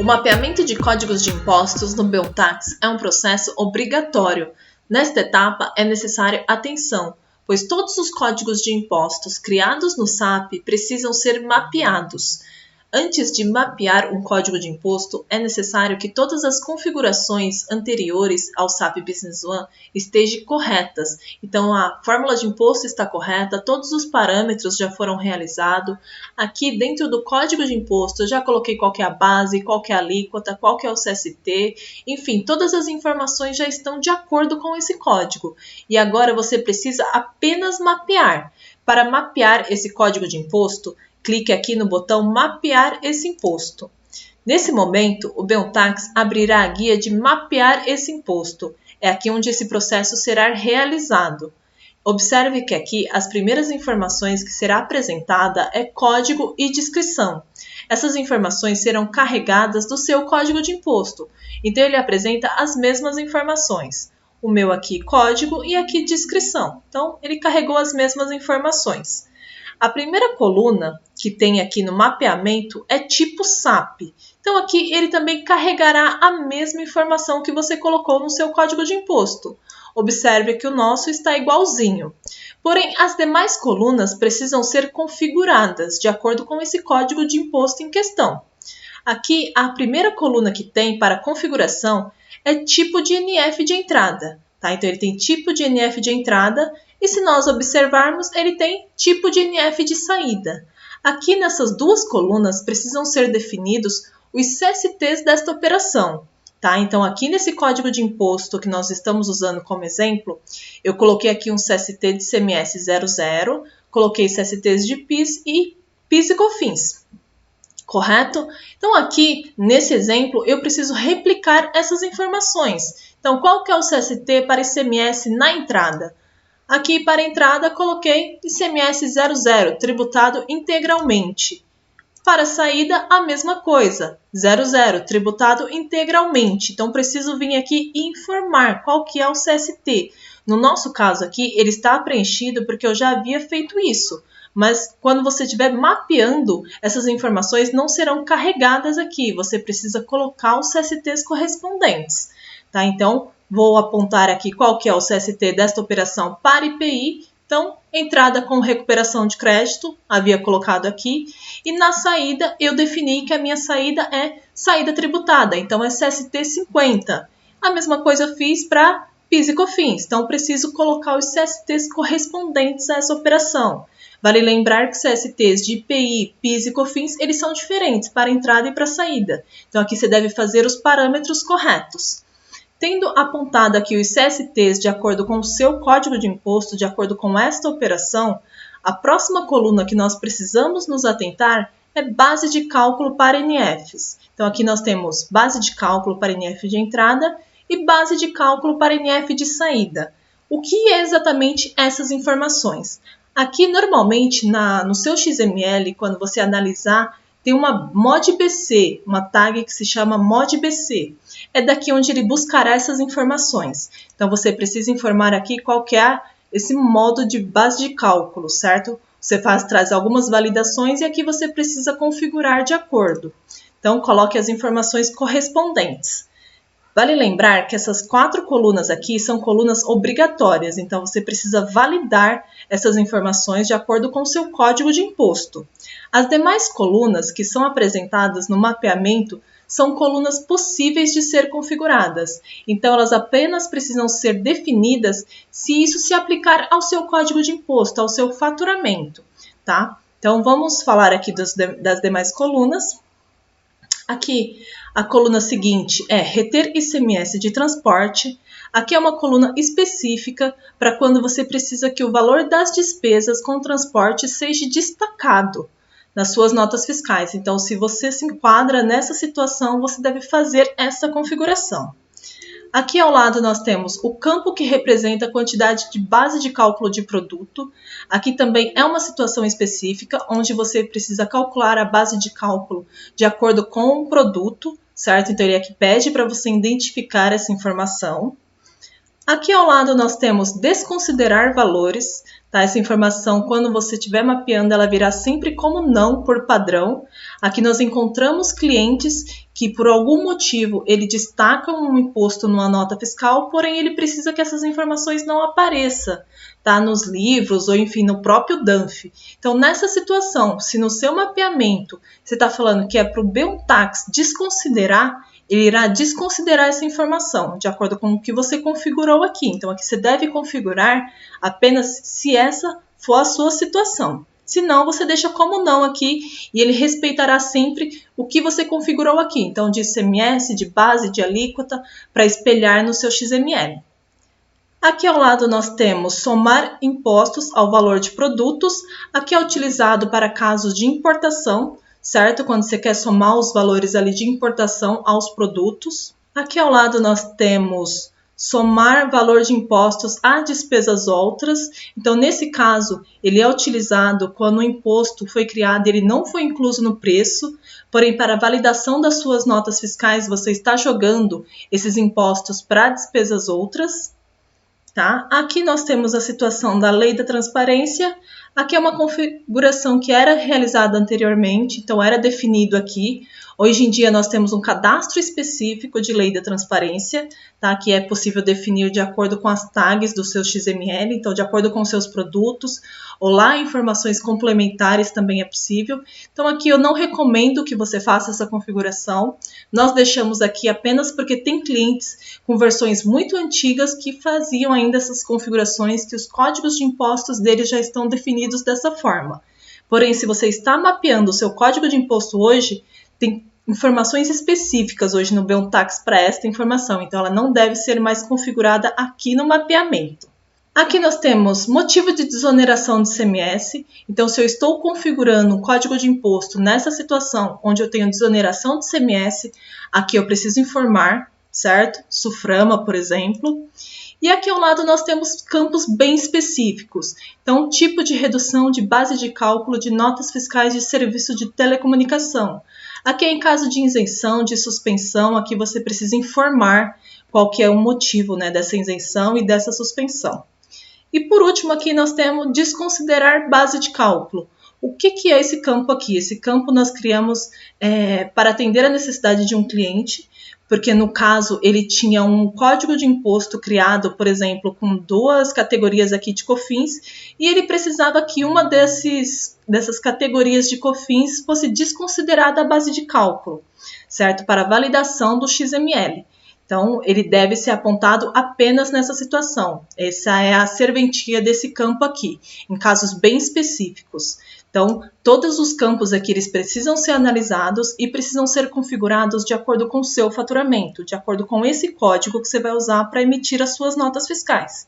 O mapeamento de códigos de impostos no BELTAX é um processo obrigatório. Nesta etapa é necessária atenção, pois todos os códigos de impostos criados no SAP precisam ser mapeados. Antes de mapear um código de imposto, é necessário que todas as configurações anteriores ao SAP Business One estejam corretas. Então, a fórmula de imposto está correta, todos os parâmetros já foram realizados. Aqui, dentro do código de imposto, eu já coloquei qual que é a base, qual que é a alíquota, qual que é o CST. Enfim, todas as informações já estão de acordo com esse código. E agora você precisa apenas mapear. Para mapear esse código de imposto, clique aqui no botão Mapear esse imposto. Nesse momento, o BELTAX abrirá a guia de Mapear esse imposto. É aqui onde esse processo será realizado. Observe que aqui as primeiras informações que será apresentada é código e descrição. Essas informações serão carregadas do seu código de imposto. Então, ele apresenta as mesmas informações. O meu aqui código e aqui descrição. Então, ele carregou as mesmas informações. A primeira coluna que tem aqui no mapeamento é tipo SAP. Então, aqui ele também carregará a mesma informação que você colocou no seu código de imposto. Observe que o nosso está igualzinho. Porém, as demais colunas precisam ser configuradas de acordo com esse código de imposto em questão. Aqui, a primeira coluna que tem para configuração é tipo de NF de entrada. Tá? Então, ele tem tipo de NF de entrada e se nós observarmos, ele tem tipo de NF de saída. Aqui nessas duas colunas precisam ser definidos os CSTs desta operação. Tá? Então, aqui nesse código de imposto que nós estamos usando como exemplo, eu coloquei aqui um CST de ICMS 00, coloquei CSTs de PIS e COFINS. Correto? Então, aqui, nesse exemplo, eu preciso replicar essas informações. Então, qual que é o CST para ICMS na entrada? Aqui, para a entrada, coloquei ICMS 00, tributado integralmente. Para a saída, a mesma coisa, 00, tributado integralmente. Então, preciso vir aqui e informar qual que é o CST. No nosso caso aqui, ele está preenchido porque eu já havia feito isso. Mas quando você estiver mapeando, essas informações não serão carregadas aqui. Você precisa colocar os CSTs correspondentes. Tá? Então, vou apontar aqui qual que é o CST desta operação para IPI. Então, entrada com recuperação de crédito, havia colocado aqui. E na saída, eu defini que a minha saída é saída tributada. Então, é CST 50. A mesma coisa eu fiz para PIS e COFINS. Então, preciso colocar os CSTs correspondentes a essa operação. Vale lembrar que CSTs de IPI, PIS e COFINS, eles são diferentes para entrada e para saída. Então, aqui você deve fazer os parâmetros corretos. Tendo apontado aqui os CSTs de acordo com o seu código de imposto, de acordo com esta operação, a próxima coluna que nós precisamos nos atentar é base de cálculo para NFs. Então, aqui nós temos base de cálculo para NF de entrada e base de cálculo para NF de saída. O que é exatamente essas informações? Aqui, normalmente, no seu XML, quando você analisar, tem uma MODBC, uma tag que se chama MODBC. É daqui onde ele buscará essas informações. Então, você precisa informar aqui qual que é esse modo de base de cálculo, certo? Você traz algumas validações e aqui você precisa configurar de acordo. Então, coloque as informações correspondentes. Vale lembrar que essas 4 colunas aqui são colunas obrigatórias, então você precisa validar essas informações de acordo com o seu código de imposto. As demais colunas que são apresentadas no mapeamento são colunas possíveis de ser configuradas, então elas apenas precisam ser definidas se isso se aplicar ao seu código de imposto, ao seu faturamento, tá? Então vamos falar aqui das demais colunas. Aqui, a coluna seguinte é reter ICMS de transporte. Aqui é uma coluna específica para quando você precisa que o valor das despesas com transporte seja destacado nas suas notas fiscais. Então, se você se enquadra nessa situação, você deve fazer essa configuração. Aqui ao lado nós temos o campo que representa a quantidade de base de cálculo de produto. Aqui também é uma situação específica, onde você precisa calcular a base de cálculo de acordo com o produto, certo? Então ele aqui pede para você identificar essa informação. Aqui ao lado nós temos desconsiderar valores, tá? Essa informação, quando você estiver mapeando, ela virá sempre como não por padrão. Aqui nós encontramos clientes que por algum motivo ele destaca um imposto numa nota fiscal, porém ele precisa que essas informações não apareçam, tá? Nos livros ou enfim no próprio DANF. Então nessa situação, se no seu mapeamento você está falando que é para o Beltax desconsiderar, ele irá desconsiderar essa informação, de acordo com o que você configurou aqui. Então, aqui você deve configurar apenas se essa for a sua situação. Se não, você deixa como não aqui e ele respeitará sempre o que você configurou aqui. Então, de ICMS, de base, de alíquota, para espelhar no seu XML. Aqui ao lado nós temos somar impostos ao valor de produtos. Aqui é utilizado para casos de importação, certo? Quando você quer somar os valores ali de importação aos produtos. Aqui ao lado nós temos somar valor de impostos a despesas outras. Então, nesse caso, ele é utilizado quando o imposto foi criado e ele não foi incluso no preço, porém, para a validação das suas notas fiscais, você está jogando esses impostos para despesas outras. Tá? Aqui nós temos a situação da lei da transparência. Aqui é uma configuração que era realizada anteriormente, então era definido aqui. Hoje em dia nós temos um cadastro específico de lei da transparência, tá? Que é possível definir de acordo com as tags do seu XML, então de acordo com seus produtos, ou lá informações complementares também é possível. Então aqui eu não recomendo que você faça essa configuração. Nós deixamos aqui apenas porque tem clientes com versões muito antigas que faziam ainda essas configurações, que os códigos de impostos deles já estão definidos dessa forma. Porém, se você está mapeando o seu código de imposto hoje, tem informações específicas hoje no Beltax para esta informação, então ela não deve ser mais configurada aqui no mapeamento. Aqui nós temos motivo de desoneração de ICMS. Então, se eu estou configurando um código de imposto nessa situação onde eu tenho desoneração de ICMS, aqui eu preciso informar, certo? SUFRAMA, por exemplo. E aqui ao lado nós temos campos bem específicos. Então, tipo de redução de base de cálculo de notas fiscais de serviço de telecomunicação. Aqui é em caso de isenção, de suspensão, aqui você precisa informar qual que é o motivo, né, dessa isenção e dessa suspensão. E por último aqui nós temos desconsiderar base de cálculo. O que é esse campo aqui? Esse campo nós criamos para atender a necessidade de um cliente, porque no caso ele tinha um código de imposto criado, por exemplo, com 2 categorias aqui de COFINS, e ele precisava que uma dessas categorias de COFINS fosse desconsiderada a base de cálculo, certo? Para validação do XML. Então, ele deve ser apontado apenas nessa situação. Essa é a serventia desse campo aqui, em casos bem específicos. Então, todos os campos aqui eles precisam ser analisados e precisam ser configurados de acordo com o seu faturamento, de acordo com esse código que você vai usar para emitir as suas notas fiscais.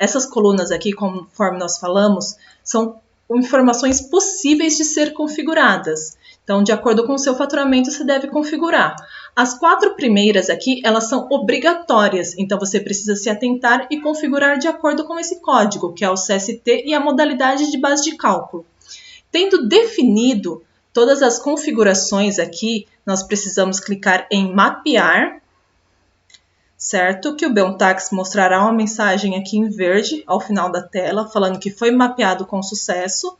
Essas colunas aqui, conforme nós falamos, são informações possíveis de ser configuradas. Então, de acordo com o seu faturamento, você deve configurar. As 4 primeiras aqui, elas são obrigatórias, então você precisa se atentar e configurar de acordo com esse código, que é o CST e a modalidade de base de cálculo. Tendo definido todas as configurações aqui, nós precisamos clicar em mapear, certo? Que o Beltax mostrará uma mensagem aqui em verde ao final da tela, falando que foi mapeado com sucesso.